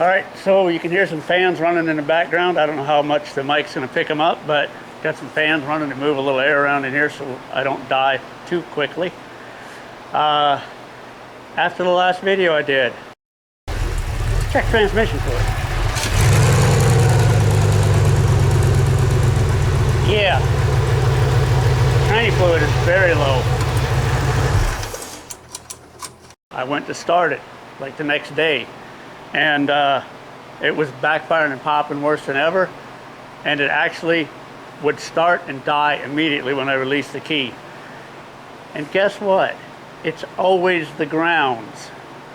Alright, so you can hear some fans running in the background. I don't know how much the mic's going to pick them up, but got some fans running to move a little air around in here so I don't die too quickly. After the last video I did, check transmission fluid. Yeah, tranny fluid is very low. I went to start it like the next day, and it was backfiring and popping worse than ever, and it actually would start and die immediately when I released the key. And guess what? It's always the grounds.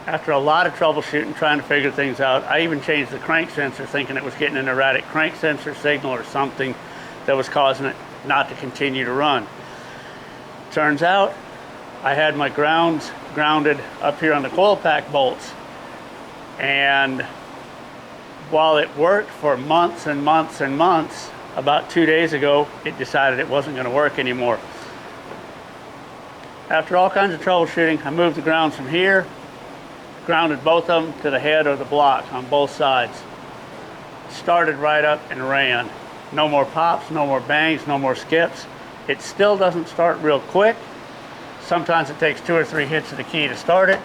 After a lot of troubleshooting, trying to figure things out, I even changed the crank sensor thinking it was getting an erratic crank sensor signal or something that was causing it not to continue to run. Turns out I had my grounds grounded up here on the coil pack bolts, and while it worked for months and months and months, about 2 days ago it decided it wasn't going to work anymore. After all kinds of troubleshooting, I moved the grounds from here, grounded both of them to the head of the block on both sides. Started right up and ran. No more pops, no more bangs, no more skips. It still doesn't start real quick. Sometimes it takes 2 or 3 hits of the key to start it,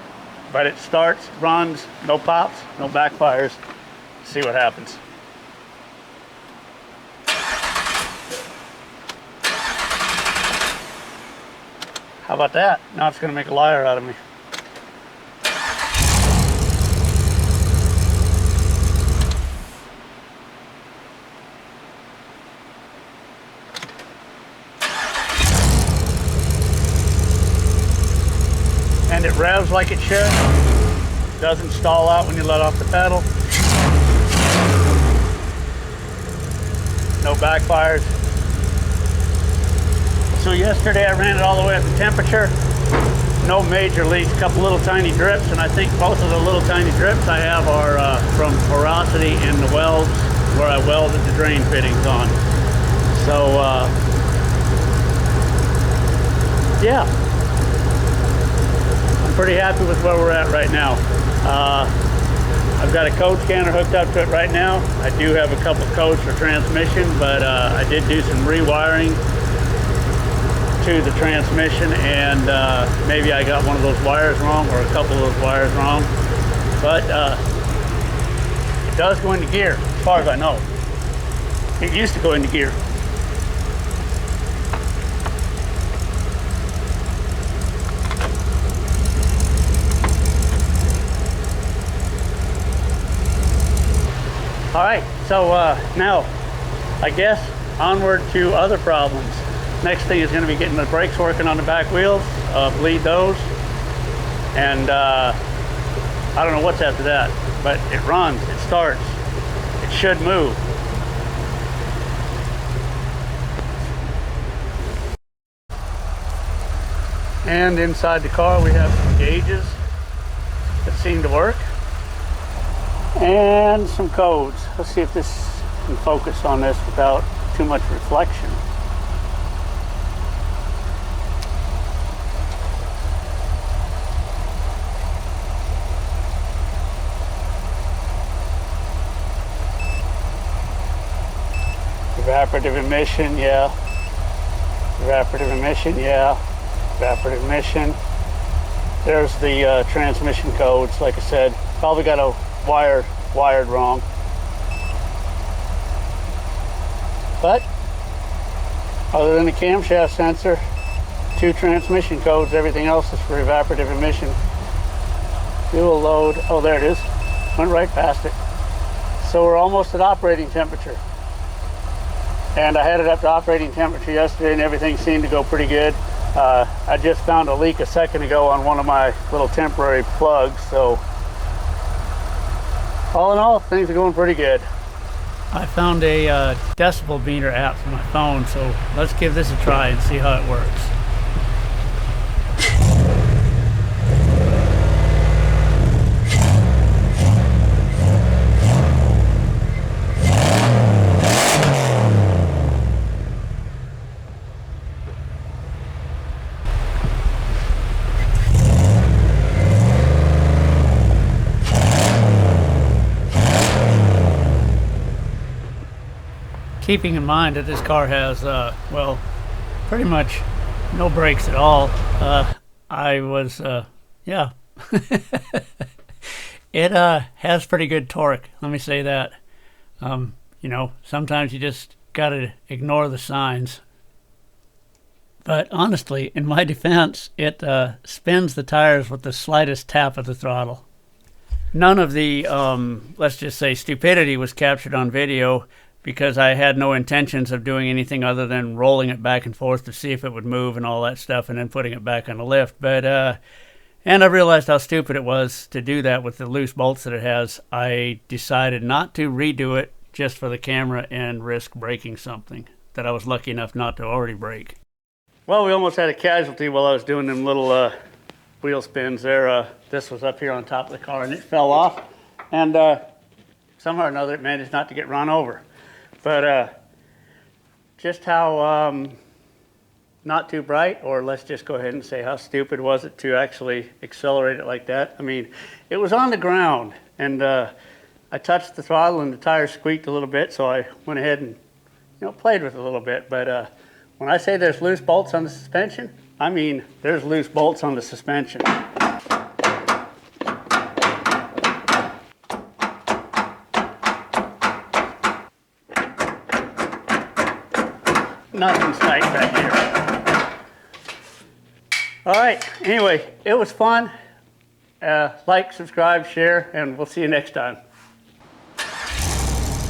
but it starts, runs, no pops, no backfires. See what happens. How about that? Now it's going to make a liar out of me. And it revs like it should. Doesn't stall out when you let off the pedal. No backfires. So yesterday I ran it all the way up to temperature. No major leaks, a couple little tiny drips, and I think both of the little tiny drips I have are from porosity in the welds where I welded the drain fittings on. So yeah, I'm pretty happy with where we're at right now. I've got a code scanner hooked up to it right now. I do have a couple codes for transmission, but I did do some rewiring to the transmission, and maybe I got one of those wires wrong or a couple of those wires wrong, but it does go into gear as far as I know. It used to go into gear. All right, so now I guess onward to other problems. Next thing is going to be getting the brakes working on the back wheels, bleed those, and I don't know what's after that, but it runs, it starts, it should move. And inside the car we have some gauges that seem to work, and some codes. Let's see if this can focus on this without too much reflection. Evaporative emission, yeah. Evaporative emission, yeah. Evaporative emission. There's the transmission codes. Like I said, probably got a wired wrong. But other than the camshaft sensor, 2 transmission codes, everything else is for evaporative emission. Fuel load, oh there it is. Went right past it. So we're almost at operating temperature. And I had it up to operating temperature yesterday and everything seemed to go pretty good. I just found a leak a second ago on one of my little temporary plugs, so all in all, things are going pretty good. I found a decibel meter app for my phone, so let's give this a try and see how it works. keeping in mind that this car has, well, pretty much no brakes at all. Yeah. It has pretty good torque, let me say that. You know, sometimes you just gotta ignore the signs. But honestly, in my defense, it spins the tires with the slightest tap of the throttle. None of the, let's just say, stupidity was captured on video, because I had no intentions of doing anything other than rolling it back and forth to see if it would move and all that stuff, and then putting it back on the lift. But and I realized how stupid it was to do that with the loose bolts that it has. I decided not to redo it just for the camera and risk breaking something that I was lucky enough not to already break. Well, we almost had a casualty while I was doing them little wheel spins there. This was up here on top of the car and it fell off, and somehow or another it managed not to get run over. But just how not too bright, or let's just go ahead and say how stupid was it to actually accelerate it like that. I mean, it was on the ground, and I touched the throttle and the tire squeaked a little bit, so I went ahead and, you know, played with it a little bit. But when I say there's loose bolts on the suspension, I mean there's loose bolts on the suspension. Nothing's tight back here. All right, anyway, it was fun. Like, subscribe, share, and we'll see you next time.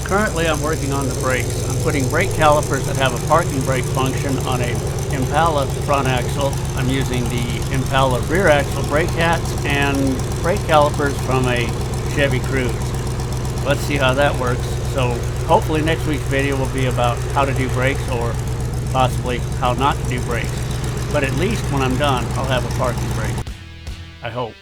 Currently, I'm working on the brakes. I'm putting brake calipers that have a parking brake function on a Impala front axle. I'm using the Impala rear axle brake hats and brake calipers from a Chevy Cruze. Let's see how that works. So hopefully next week's video will be about how to do brakes, or possibly how not to do brakes. But at least when I'm done, I'll have a parking brake. I hope.